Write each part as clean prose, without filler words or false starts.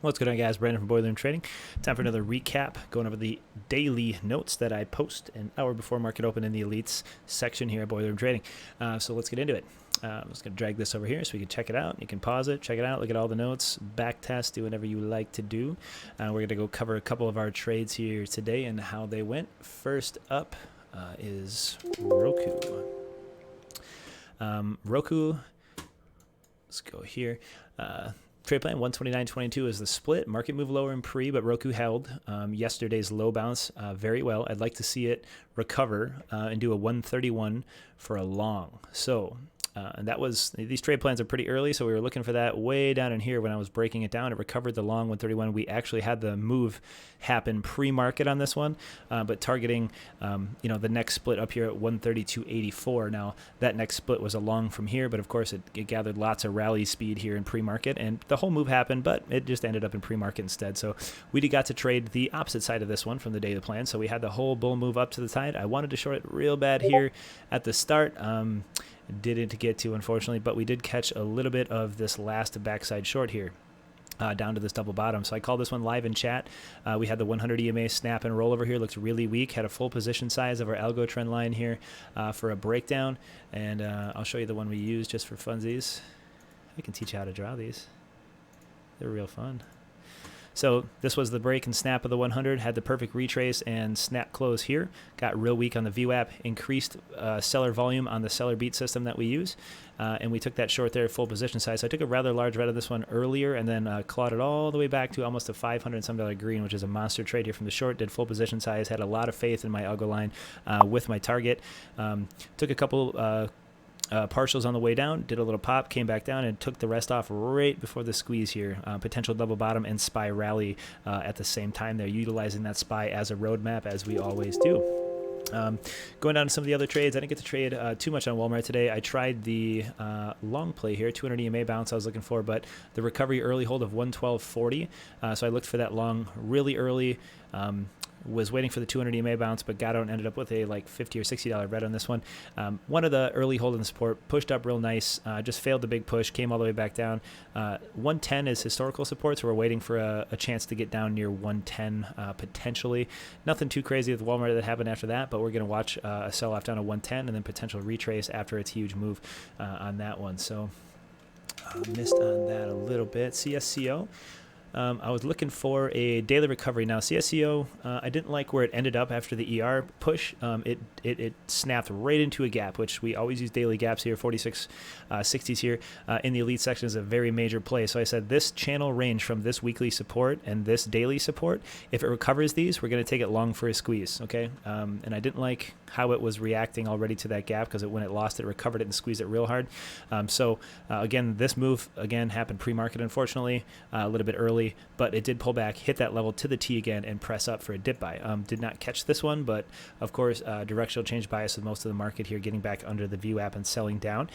What's going on, guys? Brandon from Boiler Room Trading. Time for another recap, going over the daily notes that I post an hour before market open in the Elites section here at Boiler Room Trading. So let's get into it. I'm just going to drag this over here so we can check it out. You can pause it, check it out, look at all the notes, back test, do whatever you like to do. We're going to go cover a couple of our trades here today and how they went. First up is ROKU. ROKU, let's go here. Trade plan 129.22 is the split. Market move lower in pre, but ROKU held yesterday's low bounce very well. I'd like to see it recover and do a 131 for a long. So and that was, these trade plans are pretty early, so we were looking for that way down in here when I was breaking it down. It recovered the long 131. We actually had the move happen pre-market on this one, but targeting the next split up here at 132.84. Now that next split was a long from here, but of course it gathered lots of rally speed here in pre-market, and the whole move happened, but it just ended up in pre-market instead. So we got to trade the opposite side of this one from the daily plan. So we had the whole bull move up to the side. I wanted to short it real bad here at the start. Didn't get to, unfortunately, but we did catch a little bit of this last backside short here down to this double bottom. So I called this one live in chat. We had the 100 EMA snap and roll over here. Looked really weak. Had a full position size of our algo trend line here for a breakdown. And I'll show you the one we used just for funsies. I can teach you how to draw these. They're real fun. So this was the break and snap of the 100, had the perfect retrace and snap close here. Got real weak on the VWAP, increased seller volume on the seller beat system that we use, and we took that short there, full position size. So I took a rather large red of this one earlier and then clawed it all the way back to almost a $500 some green, which is a monster trade here from the short. Did full position size, had a lot of faith in my algo line with my target. Took a couple partials on the way down, did a little pop, came back down, and took the rest off right before the squeeze here. Potential double bottom and SPY rally at the same time. They're utilizing that SPY as a roadmap, as we always do. Going down to some of the other trades, I didn't get to trade too much on Walmart today. I tried the long play here, 200 EMA bounce I was looking for, but the recovery early hold of 112.40. So I looked for that long really early. Was waiting for the 200 EMA bounce, but got out and ended up with a like $50 or $60 red on this one. One of the early hold and support pushed up real nice, just failed the big push, came all the way back down. 110 is historical support, so we're waiting for a chance to get down near 110 potentially. Nothing too crazy with Walmart that happened after that, but we're going to watch a sell-off down to 110 and then potential retrace after its huge move on that one. So missed on that a little bit. CSCO. I was looking for a daily recovery. Now, CSCO, I didn't like where it ended up after the ER push. It snapped right into a gap, which we always use daily gaps here, 46.60s here in the elite section is a very major play. So I said this channel range from this weekly support and this daily support, if it recovers these, we're going to take it long for a squeeze, okay? And I didn't like how it was reacting already to that gap because when it lost it, recovered it and squeezed it real hard. Again, this move, again, happened pre-market, unfortunately, a little bit early. But it did pull back, hit that level to the T again, and press up for a dip buy. Did not catch this one, but of course, directional change bias with most of the market here getting back under the VWAP and selling down.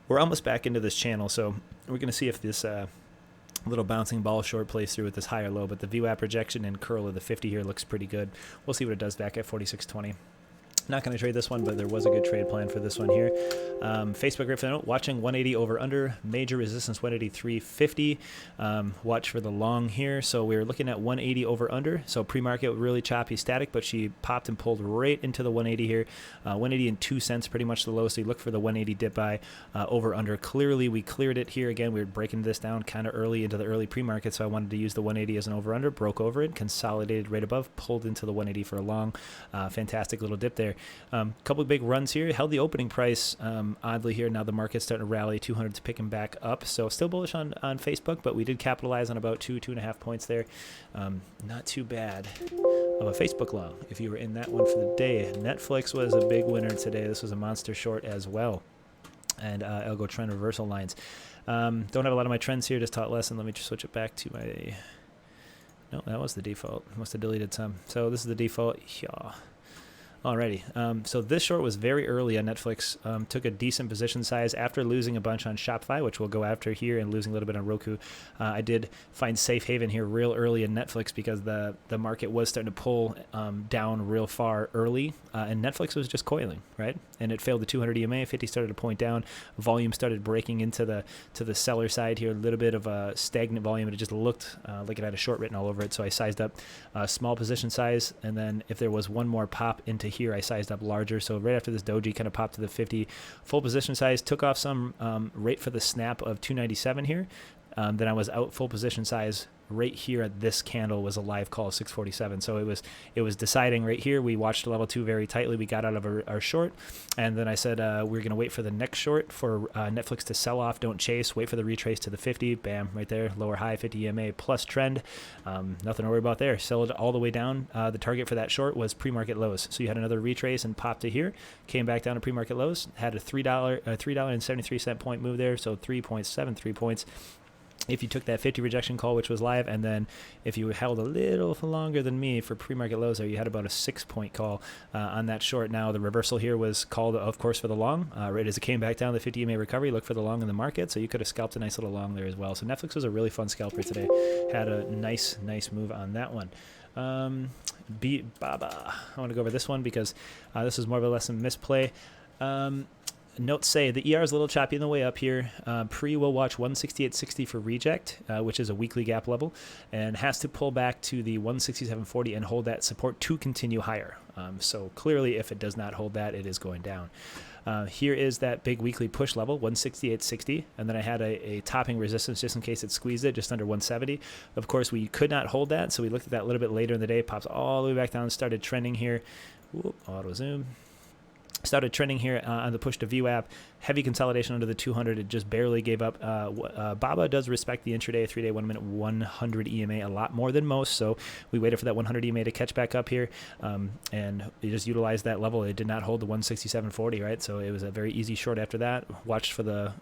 We're almost back into this channel, so we're going to see if this little bouncing ball short plays through with this higher low. But the VWAP rejection and curl of the 50 here looks pretty good. We'll see what it does back at 46.20. Not going to trade this one, but there was a good trade plan for this one here. Facebook Griffin note, watching 180 over under, major resistance 183.50. Watch for the long here. So we were looking at 180 over under. So pre-market really choppy static, but she popped and pulled right into the 180 here. 180 and 2 cents, pretty much the low. So you look for the 180 dip buy over under. Clearly we cleared it here again. We were breaking this down kind of early into the early pre-market. So I wanted to use the 180 as an over under, broke over it, consolidated right above, pulled into the 180 for a long. Fantastic little dip there. Couple of big runs here. Held the opening price oddly here. Now the market's starting to rally. 200's picking back up. So still bullish on Facebook, but we did capitalize on about 2.5 points there. Not too bad of a Facebook long if you were in that one for the day. Netflix was a big winner today. This was a monster short as well. And algo trend reversal lines. Don't have a lot of my trends here. Just taught lesson. Let me just switch it back to my... No, that was the default. Must have deleted some. So this is the default. Yeah. Alrighty, so this short was very early on Netflix. Took a decent position size after losing a bunch on Shopify, which we'll go after here, and losing a little bit on Roku. I did find safe haven here real early in Netflix because the market was starting to pull down real far early, and Netflix was just coiling, right? And it failed the 200 EMA. 50 started to point down. Volume started breaking into the seller side here. A little bit of a stagnant volume. It just looked like it had a short written all over it. So I sized up a small position size, and then if there was one more pop into here, I sized up larger. So right after this doji kind of popped to the 50, full position size, took off some right for the snap of 297 here. Then I was out full position size right here at this candle was a live call 647. So it was deciding right here. We watched level 2 very tightly. We got out of our short, and then I said we're going to wait for the next short for Netflix to sell off. Don't chase. Wait for the retrace to the 50. Bam, right there. Lower high 50 EMA plus trend. Nothing to worry about there. Sell it all the way down. The target for that short was pre-market lows. So you had another retrace and popped to here. Came back down to pre-market lows. Had a $3.73 point move there. So 3.73 points. If you took that 50 rejection call, which was live, and then if you held a little longer than me for pre-market lows there, you had about a 6-point call on that short. Now, the reversal here was called, of course, for the long. Right as it came back down, the 50 EMA recovery, look for the long in the market, so you could have scalped a nice little long there as well. So Netflix was a really fun scalper today. Had a nice move on that one. Baba. I want to go over this one because this is more of a lesson misplay. Notes say the ER is a little choppy in the way up here. Pre will watch 168.60 for reject, which is a weekly gap level, and has to pull back to the 167.40 and hold that support to continue higher. So clearly, if it does not hold that, it is going down. Here is that big weekly push level, 168.60, and then I had a topping resistance just in case it squeezed it, just under 170. Of course, we could not hold that, so we looked at that a little bit later in the day. Pops all the way back down, started trending here. Whoop, auto zoom. Started trending here on the push to VWAP. Heavy consolidation under the 200. It just barely gave up. Baba does respect the intraday, 3-day, 1 minute, 100 EMA a lot more than most. So we waited for that 100 EMA to catch back up here, and we just utilized that level. It did not hold the 167.40, right? So it was a very easy short after that. Watched for the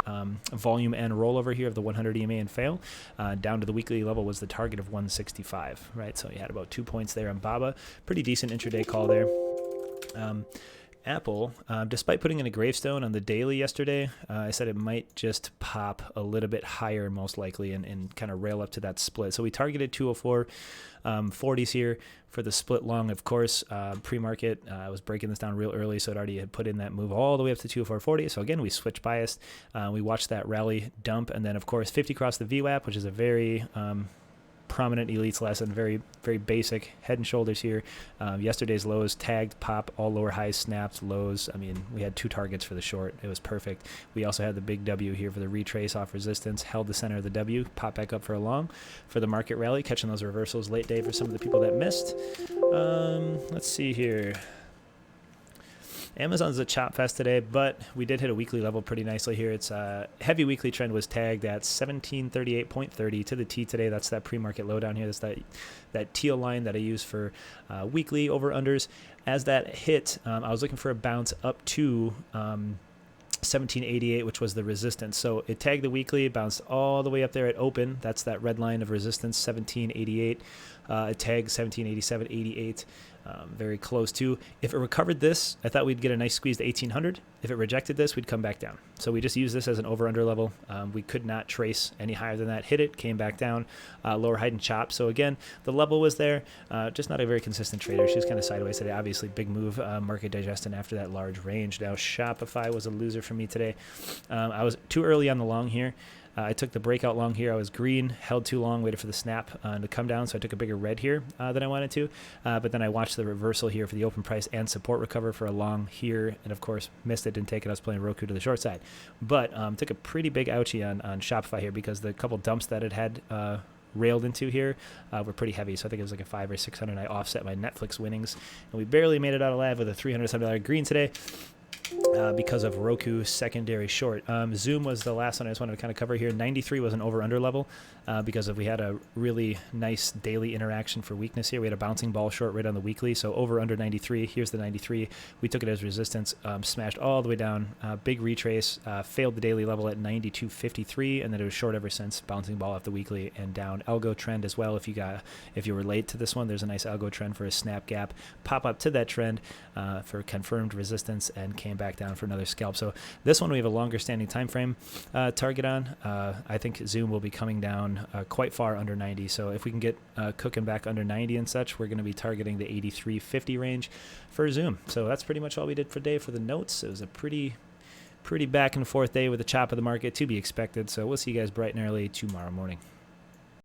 volume and rollover here of the 100 EMA and fail. Down to the weekly level was the target of 165, right? So you had about 2 points there on Baba. Pretty decent intraday call there. Apple, despite putting in a gravestone on the daily yesterday, I said it might just pop a little bit higher most likely and kind of rail up to that split. So we targeted 204 40s here for the split long. Of course, pre-market, I was breaking this down real early, so it already had put in that move all the way up to 204.40. So again, we switched biased. We watched that rally dump, and then of course 50 across the VWAP, which is a very prominent elites lesson, very basic head and shoulders here. Yesterday's lows tagged, pop, all lower highs, snaps, lows. I mean, we had 2 targets for the short. It was perfect. We also had the big W here for the retrace off resistance, held the center of the W, pop back up for a long for the market rally, catching those reversals late day for some of the people that missed. Let's see here. Amazon's a chop fest today, but we did hit a weekly level pretty nicely here. It's heavy weekly trend was tagged at 1738.30 to the T today. That's that pre-market low down here. That's that teal line that I use for weekly over-unders. As that hit, I was looking for a bounce up to 1788, which was the resistance. So it tagged the weekly, bounced all the way up there at open. That's that red line of resistance, 1788. It tagged 1787.88. Very close to. If it recovered this, I thought we'd get a nice squeeze to 1800. If it rejected this, we'd come back down. So we just used this as an over-under level. We could not trace any higher than that. Hit it, came back down, lower height and chop. So again, the level was there. Just not a very consistent trader. She was kind of sideways today. Obviously, big move, market digesting after that large range. Now, Shopify was a loser for me today. I was too early on the long here. I took the breakout long here. I was green, held too long, waited for the snap to come down, so I took a bigger red here than I wanted to. But then I watched the reversal here for the open price and support recover for a long here, and of course missed it, didn't take it. I was playing ROKU to the short side. But took a pretty big ouchie on Shopify here because the couple dumps that it had railed into here were pretty heavy. So I think it was like a 500 or 600. I offset my Netflix winnings, and we barely made it out alive with a $300 green today. because of Roku secondary short. Zoom was the last one I just wanted to kind of cover here. 93 was an over-under level because we had a really nice daily interaction for weakness here. We had a bouncing ball short right on the weekly, so over-under 93. Here's the 93. We took it as resistance, smashed all the way down, big retrace, failed the daily level at 92.53, and then it was short ever since, bouncing ball off the weekly and down. Algo trend as well. If you were late to this one, there's a nice algo trend for a snap gap, pop up to that trend for confirmed resistance, and came back down for another scalp. So this one we have a longer standing time frame target on. I think Zoom will be coming down quite far under 90. So if we can get cooking back under 90 and such, we're going to be targeting the 83.50 range for Zoom. So that's pretty much all we did for today for the notes. It was a pretty back and forth day with the chop of the market, to be expected. So we'll see you guys bright and early tomorrow morning.